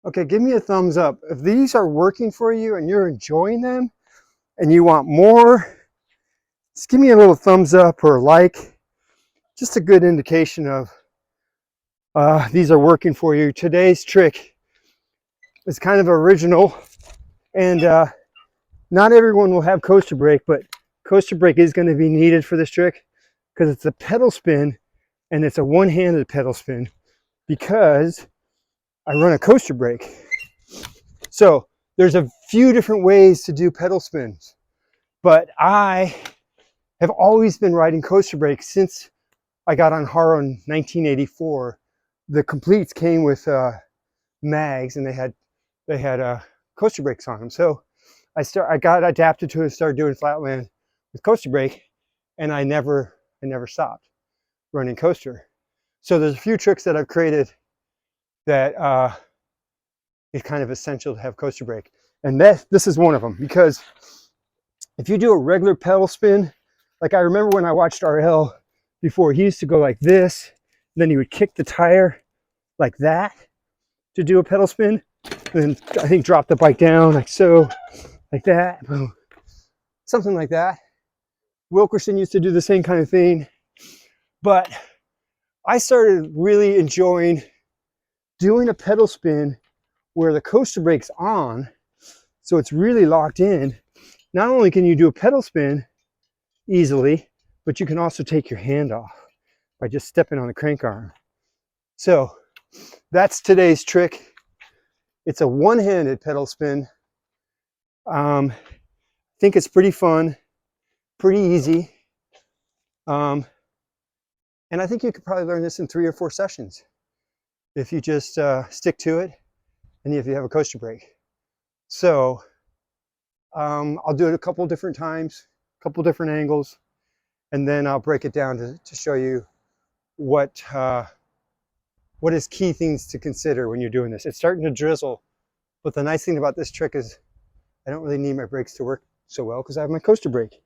Okay, give me a thumbs up. If these are working for you and you're enjoying them and you want more, just give me a little thumbs up or a like. Just a good indication of these are working for you. Today's trick is kind of original, and not everyone will have coaster brake, but coaster brake is going to be needed for this trick because it's a pedal spin, and it's a one-handed pedal spin because I run a coaster brake. So there's a few different ways to do pedal spins, but I have always been riding coaster brake since I got on Haro in 1984. The completes came with mags, and they had coaster brakes on them. So I got adapted to it and started doing flatland with coaster brake, and I never stopped running coaster. So there's a few tricks that I've created that is kind of essential to have coaster brake, and this is one of them, because if you do a regular pedal spin, like I remember when I watched RL before, he used to go like this, then he would kick the tire like that to do a pedal spin, and then I think drop the bike down like so, like that, boom, something like that. Wilkerson used to do the same kind of thing, but I started really enjoying doing a pedal spin where the coaster brake's on, so it's really locked in. Not only can you do a pedal spin easily, but you can also take your hand off by just stepping on the crank arm. So that's today's trick. It's a one-handed pedal spin. I think it's pretty fun, pretty easy. And I think you could probably learn this in 3 or 4 sessions if you just stick to it and if you have a coaster brake. So I'll do it a couple different times, a couple different angles, and then I'll break it down to show you what is key things to consider when you're doing this. It's starting to drizzle, but the nice thing about this trick is I don't really need my brakes to work so well because I have my coaster brake.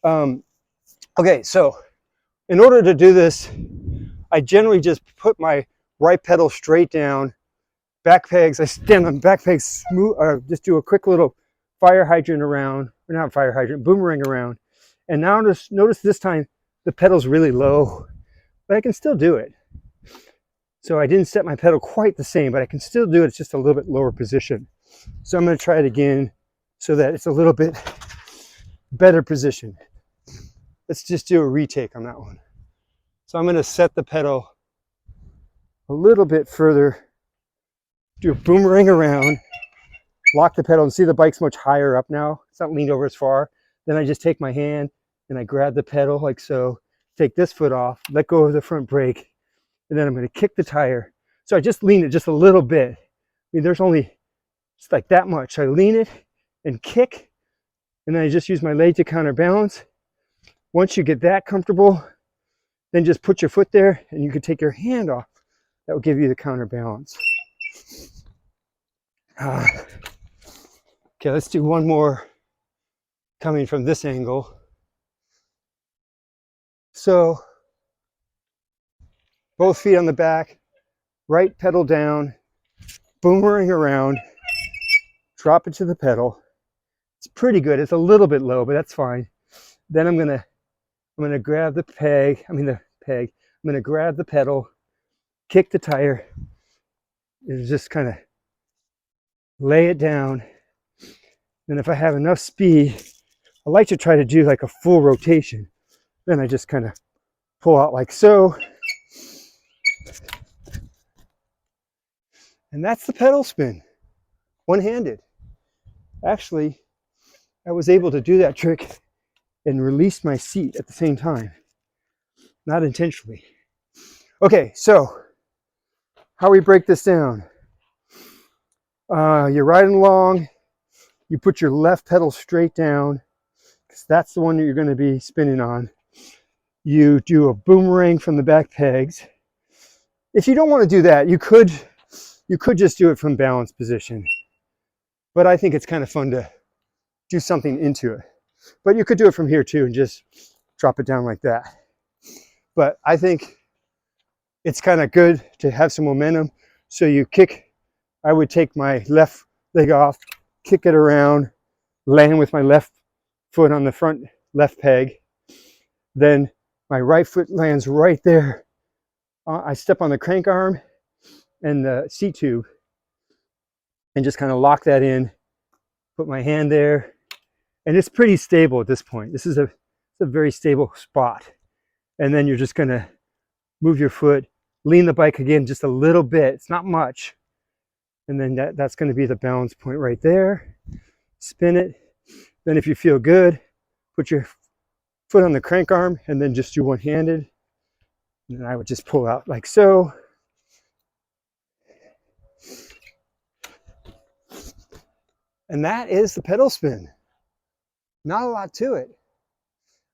Okay, so in order to do this, I generally just put my right pedal straight down, back pegs, I stand on back pegs smooth, or just do a quick little fire hydrant around, or not fire hydrant, boomerang around. And now notice this time the pedal's really low, but I can still do it. So I didn't set my pedal quite the same, but I can still do it. It's just a little bit lower position. So I'm going to try it again so that it's a little bit better position. Let's just do a retake on that one. So I'm going to set the pedal a little bit further, do a boomerang around, lock the pedal, and see the bike's much higher up now. It's not leaned over as far. Then I just take my hand and I grab the pedal like so, take this foot off, let go of the front brake, and then I'm going to kick the tire. So I just lean it just a little bit. I mean, there's only, it's like that much. I lean it and kick, and then I just use my leg to counterbalance. Once you get that comfortable, then just put your foot there and you can take your hand off. That will give you the counterbalance. Okay, let's do one more coming from this angle. So both feet on the back, right pedal down, boomerang around, drop it to the pedal. It's pretty good. It's a little bit low, but that's fine. Then I'm gonna grab the peg. I'm gonna grab the pedal, kick the tire, and just kind of lay it down. And if I have enough speed, I like to try to do like a full rotation. Then I just kind of pull out like so. And that's the pedal spin, one-handed. Actually, I was able to do that trick and release my seat at the same time, not intentionally. Okay, so how we break this down. You're riding along, you put your left pedal straight down, because that's the one that you're going to be spinning on. You do a boomerang from the back pegs. If you don't want to do that, you could just do it from balance position. But I think it's kind of fun to do something into it. But you could do it from here too and just drop it down like that. But I think it's kind of good to have some momentum. So you kick I would take my left leg off, kick it around, land with my left foot on the front left peg. Then my right foot lands right there. I step on the crank arm and the seat tube and just kind of lock that in, put my hand there, and it's pretty stable at this point. This is a very stable spot. And then you're just gonna move your foot, lean the bike again just a little bit, it's not much. And then that's gonna be the balance point right there. Spin it. Then if you feel good, put your foot on the crank arm and then just do one-handed. And then I would just pull out like so. And that is the pedal spin. Not a lot to it.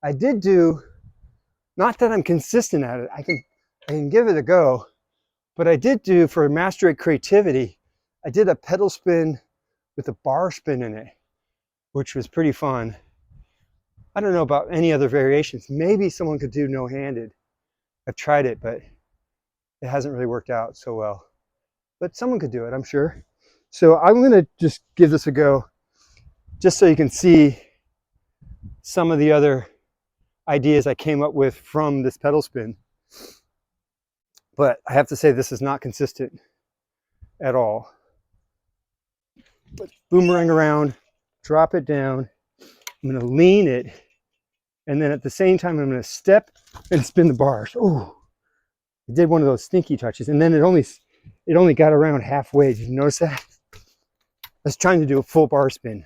I did do, not that I'm consistent at it, I can give it a go, but I did do, for Master at Creativity, I did a pedal spin with a bar spin in it, which was pretty fun. I don't know about any other variations. Maybe someone could do no-handed. I've tried it, but it hasn't really worked out so well. But someone could do it, I'm sure. So I'm gonna just give this a go, just so you can see some of the other ideas I came up with from this pedal spin. But I have to say, this is not consistent at all. But boomerang around, drop it down. I'm gonna lean it, and then at the same time, I'm gonna step and spin the bars. Oh, I did one of those stinky touches, and then it only got around halfway. Did you notice that? I was trying to do a full bar spin,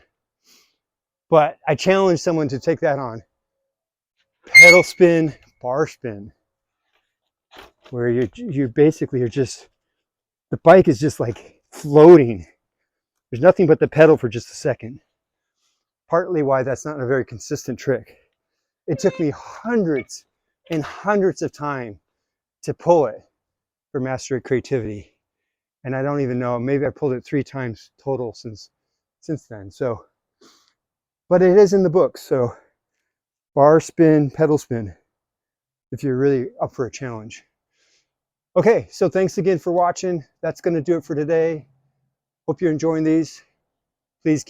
but I challenged someone to take that on. Pedal spin, bar spin, where you basically are just, the bike is just like floating. There's nothing but the pedal for just a second. Partly why that's not a very consistent trick. It took me hundreds and hundreds of time to pull it for Master at Creativity. And I don't even know, maybe I pulled it 3 times total since then. So, but it is in the book. So bar spin, pedal spin, if you're really up for a challenge. Okay, so thanks again for watching. That's going to do it for today. Hope you're enjoying these. Please